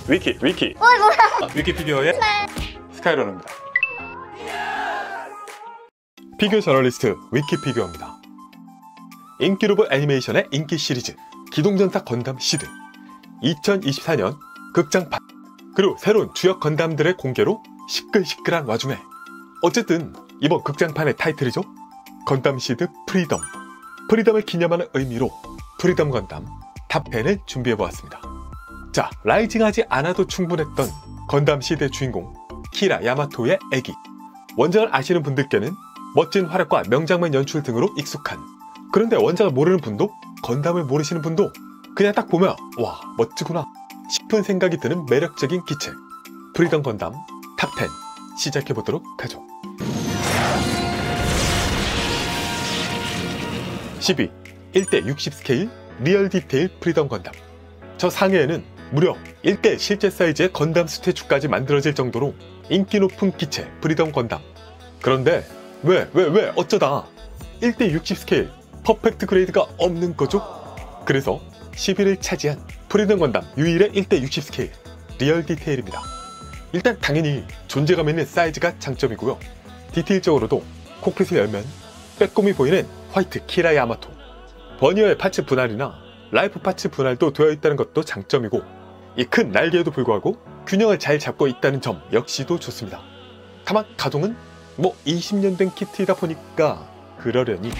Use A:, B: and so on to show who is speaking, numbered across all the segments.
A: 위키
B: 뭐야?
A: 위키 피규어의
B: 네.
A: 스카이러너입니다. 피규어 저널리스트 위키 피규어입니다. 인기 로봇 애니메이션의 인기 시리즈 기동전사 건담 시드 2024년 극장판, 그리고 새로운 주역 건담들의 공개로 시끌시끌한 와중에 어쨌든 이번 극장판의 타이틀이죠, 건담 시드 프리덤. 프리덤을 기념하는 의미로 프리덤 건담 탑10을 준비해보았습니다. 자, 라이징하지 않아도 충분했던 건담 시드의 주인공 키라 야마토의 애기. 원작을 아시는 분들께는 멋진 활약과 명장면 연출 등으로 익숙한, 그런데 원작을 모르는 분도 건담을 모르시는 분도 그냥 딱 보면 와 멋지구나 싶은 생각이 드는 매력적인 기체 프리덤 건담 탑10 시작해보도록 하죠. 12. 1:60 스케일 리얼 디테일 프리덤 건담. 저 상해에는 무려 1대 실제 사이즈의 건담 스태츄까지 만들어질 정도로 인기 높은 기체 프리덤 건담. 그런데 왜 어쩌다 1:60 스케일 퍼펙트 그레이드가 없는 거죠? 그래서 10위를 차지한 프리덤 건담 유일의 1:60 스케일 리얼 디테일입니다. 일단 당연히 존재감 있는 사이즈가 장점이고요. 디테일적으로도 콕핏을 열면 빼꼼히 보이는 화이트 키라 야마토, 버니어의 파츠 분할이나 라이프 파츠 분할도 되어 있다는 것도 장점이고, 이 큰 날개에도 불구하고 균형을 잘 잡고 있다는 점 역시도 좋습니다. 다만 가동은 뭐 20년 된 키트이다 보니까 그러려니.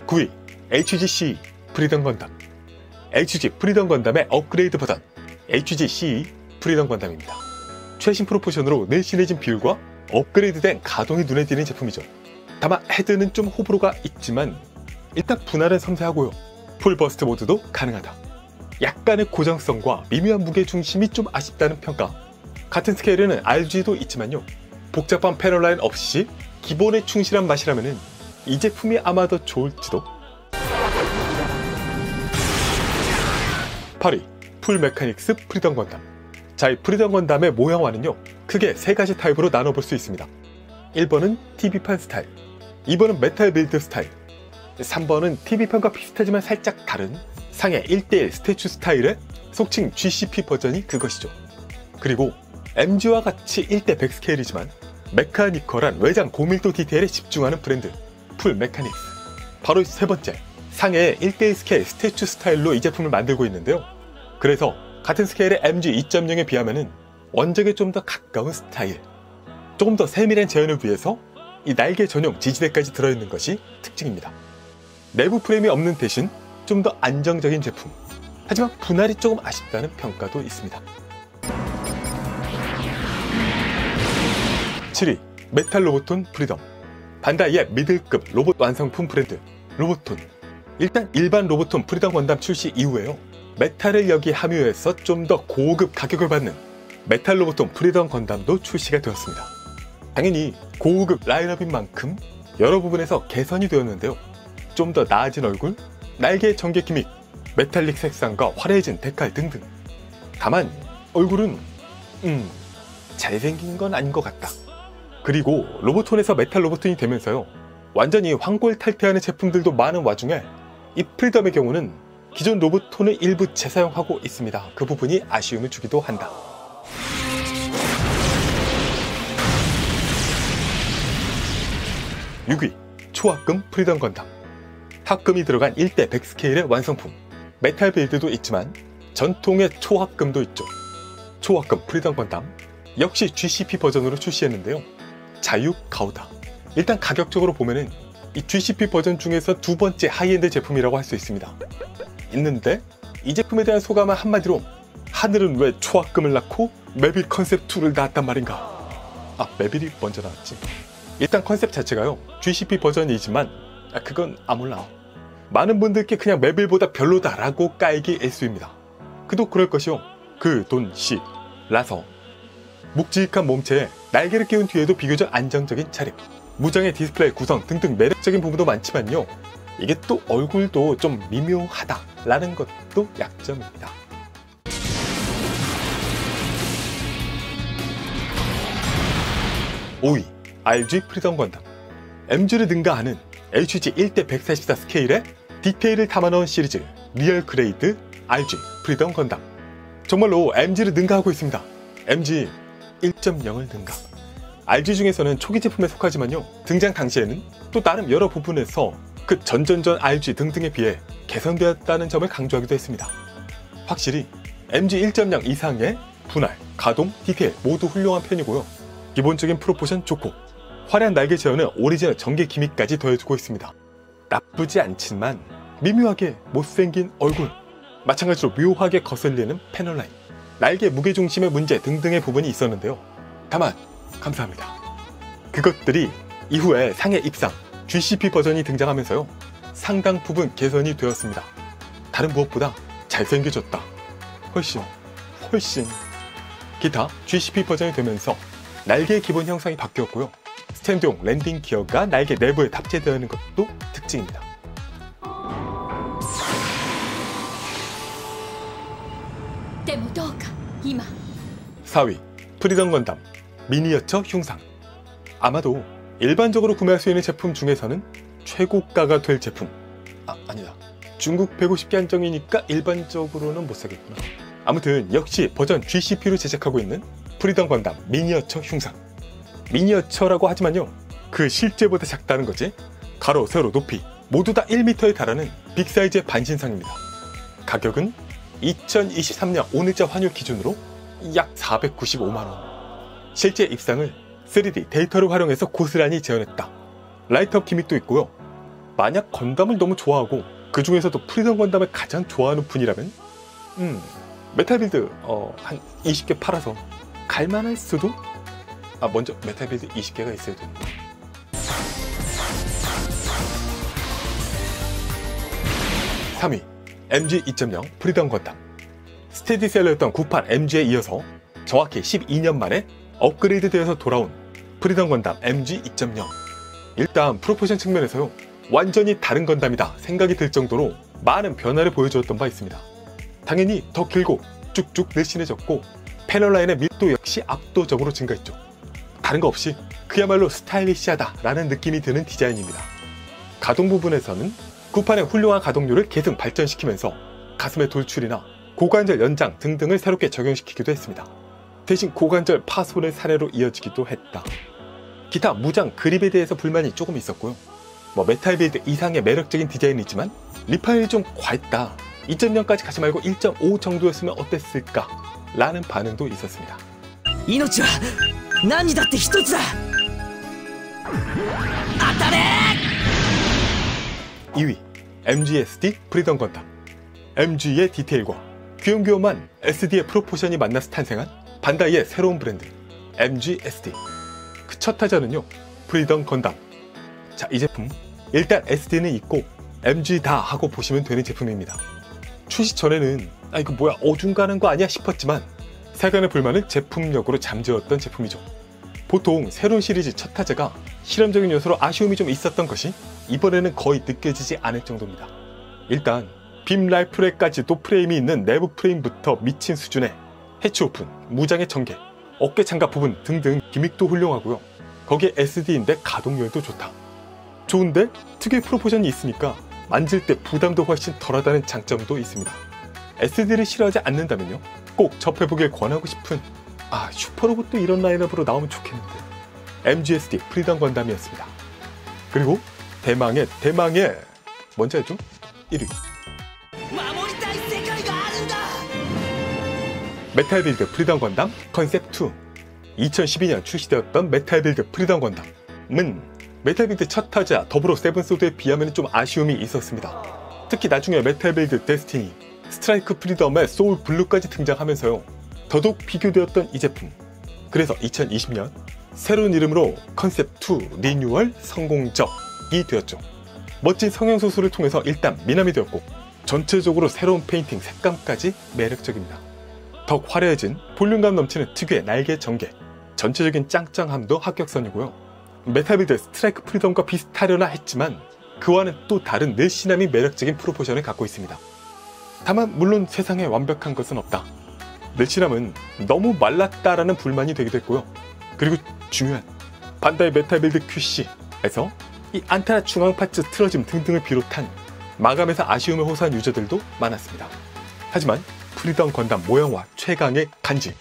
A: 9위 HGC 프리덤 건담. HG 프리덤 건담의 업그레이드 버전 HGC 프리덤 건담입니다. 최신 프로포션으로 늘씬해진 비율과 업그레이드된 가동이 눈에 띄는 제품이죠. 다만 헤드는 좀 호불호가 있지만 일단 분할은 섬세하고요. 풀버스트 모드도 가능하다. 약간의 고정성과 미묘한 무게중심이 좀 아쉽다는 평가. 같은 스케일에는 RG도 있지만요, 복잡한 패널 라인 없이 기본에 충실한 맛이라면 이 제품이 아마 더 좋을지도. 8위 풀 메카닉스 프리덤 건담. 자, 이 프리덤 건담의 모형화는요 크게 3가지 타입으로 나눠볼 수 있습니다. 1번은 TV판 스타일, 2번은 메탈 빌드 스타일, 3번은 TV판과 비슷하지만 살짝 다른 상해 1:1 스태츄 스타일의 속칭 GCP 버전이 그것이죠. 그리고 MG와 같이 1:100 스케일이지만 메카니컬한 외장 고밀도 디테일에 집중하는 브랜드 풀 메카닉스. 바로 세 번째, 상해의 1:1 스케일 스태츄 스타일로 이 제품을 만들고 있는데요. 그래서 같은 스케일의 MG 2.0에 비하면 원작에 좀 더 가까운 스타일. 조금 더 세밀한 재현을 위해서 이 날개 전용 지지대까지 들어있는 것이 특징입니다. 내부 프레임이 없는 대신 좀 더 안정적인 제품. 하지만 분할이 조금 아쉽다는 평가도 있습니다. 7위 메탈 로보톤 프리덤. 반다이의 미들급 로봇 완성품 브랜드 로보톤. 일단 일반 로보톤 프리덤 건담 출시 이후에요, 메탈을 여기 함유해서 좀 더 고급 가격을 받는 메탈 로보톤 프리덤 건담도 출시가 되었습니다. 당연히 고급 라인업인 만큼 여러 부분에서 개선이 되었는데요. 좀 더 나아진 얼굴, 날개의 전개 기믹, 메탈릭 색상과 화려해진 데칼 등등. 다만 얼굴은 잘생긴 건 아닌 것 같다. 그리고 로보톤에서 메탈 로보톤이 되면서요, 완전히 황골 탈퇴하는 제품들도 많은 와중에 이 프리덤의 경우는 기존 로보톤을 일부 재사용하고 있습니다. 그 부분이 아쉬움을 주기도 한다. 6위 초합금 프리덤 건담. 합금이 들어간 1:100 스케일의 완성품. 메탈 빌드도 있지만 전통의 초합금도 있죠. 초합금 프리덤 건담 역시 GCP 버전으로 출시했는데요, 자유 가오다. 일단 가격적으로 보면은 이 GCP 버전 중에서 두 번째 하이엔드 제품이라고 할 수 있습니다. 있는데 이 제품에 대한 소감은 한마디로, 하늘은 왜 초합금을 낳고 메빌 컨셉 2를 낳았단 말인가. 아, 메빌이 먼저 나왔지. 일단 컨셉 자체가요 GCP 버전이지만 그건 아몰라. 많은 분들께 그냥 메빌보다 별로다라고 깔기 일쑤입니다. 그도 그럴 것이요. 그 돈 씨 라서 묵직한 몸체에 날개를 끼운 뒤에도 비교적 안정적인 차림, 무장의 디스플레이 구성 등등 매력적인 부분도 많지만요, 이게 또 얼굴도 좀 미묘하다라는 것도 약점입니다. 5위 RG 프리덤 건담. MG를 능가하는 HG 1:144 스케일의 디테일을 담아넣은 시리즈 리얼 그레이드 RG 프리덤 건담. 정말로 MG를 능가하고 있습니다. MG 1.0을 능가. RG 중에서는 초기 제품에 속하지만요, 등장 당시에는 또 나름 여러 부분에서 그 전전전 RG 등등에 비해 개선되었다는 점을 강조하기도 했습니다. 확실히 MG 1.0 이상의 분할, 가동, 디테일 모두 훌륭한 편이고요. 기본적인 프로포션 좋고 화려한 날개 제어는 오리지널 전개 기믹까지 더해주고 있습니다. 나쁘지 않지만 미묘하게 못생긴 얼굴, 마찬가지로 묘하게 거슬리는 패널 라인, 날개 무게중심의 문제 등등의 부분이 있었는데요. 다만 감사합니다. 그것들이 이후에 상해 입상 GCP 버전이 등장하면서요, 상당 부분 개선이 되었습니다. 다른 무엇보다 잘생겨졌다. 훨씬. 기타 GCP 버전이 되면서 날개의 기본 형상이 바뀌었고요. 스탠드용 랜딩 기어가 날개 내부에 탑재되어 있는 것도 특징입니다.
B: 데모 도우카, 이마.
A: 4위 프리덤 건담 미니어처 흉상. 아마도 일반적으로 구매할 수 있는 제품 중에서는 최고가가 될 제품. 아니다. 중국 150개 한정이니까 일반적으로는 못 사겠구나. 아무튼 역시 버전 GCP로 제작하고 있는 프리덤 건담 미니어처 흉상. 미니어처라고 하지만요, 그 실제보다 작다는 거지. 가로, 세로, 높이 모두 다 1m에 달하는 빅사이즈의 반신상입니다. 가격은 2023년 오늘자 환율 기준으로 약 495만원. 실제 입상을 3D 데이터를 활용해서 고스란히 재현했다. 라이트업 기믹도 있고요. 만약 건담을 너무 좋아하고 그 중에서도 프리덤 건담을 가장 좋아하는 분이라면 메탈 빌드 한 20개 팔아서 갈만할 수도? 먼저 메탈 빌드 20개가 있어야 됩니다. (3위) MG 2.0 프리덤 건담. 스테디셀러였던 구판 MG에 이어서 정확히 12년 만에 업그레이드 되어서 돌아온 프리덤 건담 MG 2.0. 일단 프로포션 측면에서요, 완전히 다른 건담이다 생각이 들 정도로 많은 변화를 보여주었던 바 있습니다. 당연히 더 길고 쭉쭉 늘씬해졌고 패널 라인의 밀도 역시 압도적으로 증가했죠. 다른 거 없이 그야말로 스타일리시하다 라는 느낌이 드는 디자인입니다. 가동 부분에서는 구판의 훌륭한 가동률을 계속 발전시키면서 가슴의 돌출이나 고관절 연장 등등을 새롭게 적용시키기도 했습니다. 대신 고관절 파손의 사례로 이어지기도 했다. 기타 무장 그립에 대해서 불만이 조금 있었고요. 메탈 빌드 이상의 매력적인 디자인이지만 리파일이 좀 과했다. 2.0까지 가지 말고 1.5 정도였으면 어땠을까? 라는 반응도 있었습니다.
C: 命は何にだって一つだ。当たれ！
A: 2위 MGSD 프리덤 건담. MG의 디테일과 귀염귀염한 SD의 프로포션이 만나서 탄생한 반다이의 새로운 브랜드 MGSD. 그 첫 타자는요, 프리덤 건담. 자, 이 제품 일단 SD는 있고 MG다 하고 보시면 되는 제품입니다. 출시 전에는 이거 뭐야 어중간한 거 아니야 싶었지만 세간의 불만을 제품력으로 잠재웠던 제품이죠. 보통 새로운 시리즈 첫 타자가 실험적인 요소로 아쉬움이 좀 있었던 것이 이번에는 거의 느껴지지 않을 정도입니다. 일단 빔 라이플에까지도 프레임이 있는 내부 프레임부터 미친 수준의 해치 오픈, 무장의 전개, 어깨 장갑 부분 등등 기믹도 훌륭하고요. 거기에 SD인데 가동률도 좋다. 좋은데 특유의 프로포션이 있으니까 만질 때 부담도 훨씬 덜하다는 장점도 있습니다. SD를 싫어하지 않는다면요, 꼭 접해보길 권하고 싶은 슈퍼로봇도 이런 라인업으로 나오면 좋겠는데 MGSD 프리덤 건담이었습니다. 그리고 대망의 뭔지 알죠? 1위 메탈 빌드 프리덤 건담 컨셉 2. 2012년 출시되었던 메탈 빌드 프리덤 건담은 메탈 빌드 첫 타자 더불어 세븐소드에 비하면 좀 아쉬움이 있었습니다. 특히 나중에 메탈 빌드 데스티니, 스트라이크 프리덤의 소울 블루까지 등장하면서요, 더더욱 비교되었던 이 제품. 그래서 2020년 새로운 이름으로 컨셉 2 리뉴얼 성공적이 되었죠. 멋진 성형소수를 통해서 일단 미남이 되었고 전체적으로 새로운 페인팅 색감까지 매력적입니다. 더욱 화려해진 볼륨감 넘치는 특유의 날개 전개, 전체적인 짱짱함도 합격선이고요. 메탈 빌드 스트라이크 프리덤과 비슷하려나 했지만 그와는 또 다른 늘씬함이 매력적인 프로포션을 갖고 있습니다. 다만 물론 세상에 완벽한 것은 없다. 늘씬함은 너무 말랐다라는 불만이 되기도 했고요. 그리고 중요한 반다이 메탈 빌드 QC에서 이 안테나 중앙 파츠 틀어짐 등등을 비롯한 마감에서 아쉬움을 호소한 유저들도 많았습니다. 하지만 프리덤 건담 모형화 최강의 간지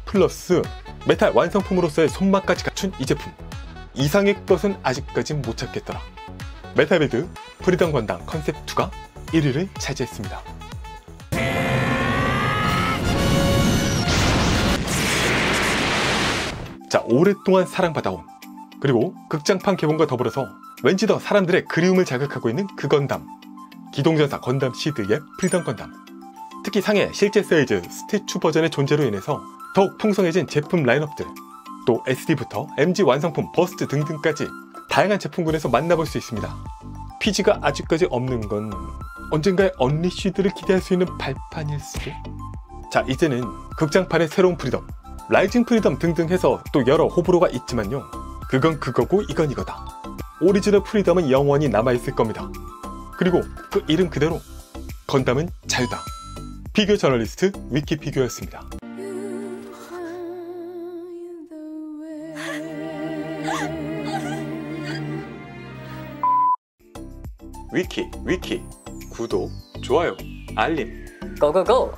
A: 플러스 메탈 완성품으로서의 손맛까지 갖춘 이 제품, 이상의 것은 아직까진 못 찾겠더라. 메탈 빌드 프리덤 건담 컨셉 2가 1위를 차지했습니다. 자, 오랫동안 사랑받아온, 그리고 극장판 개봉과 더불어서 왠지 더 사람들의 그리움을 자극하고 있는 그 건담, 기동전사 건담 시드의 프리덤 건담. 특히 상해 실제 사이즈 스태츄 버전의 존재로 인해서 더욱 풍성해진 제품 라인업들, 또 SD부터 MG 완성품 버스트 등등까지 다양한 제품군에서 만나볼 수 있습니다. 피지가 아직까지 없는 건 언젠가의 언리쉬드를 기대할 수 있는 발판일 수도. 자, 이제는 극장판의 새로운 프리덤, 라이징 프리덤 등등 해서 또 여러 호불호가 있지만요, 그건 그거고 이건 이거다. 오리지널 프리덤은 영원히 남아있을 겁니다. 그리고 그 이름 그대로 건담은 자유다. 피규어 저널리스트 위키피규어였습니다. 위키 구독, 좋아요, 알림.
C: 고고고!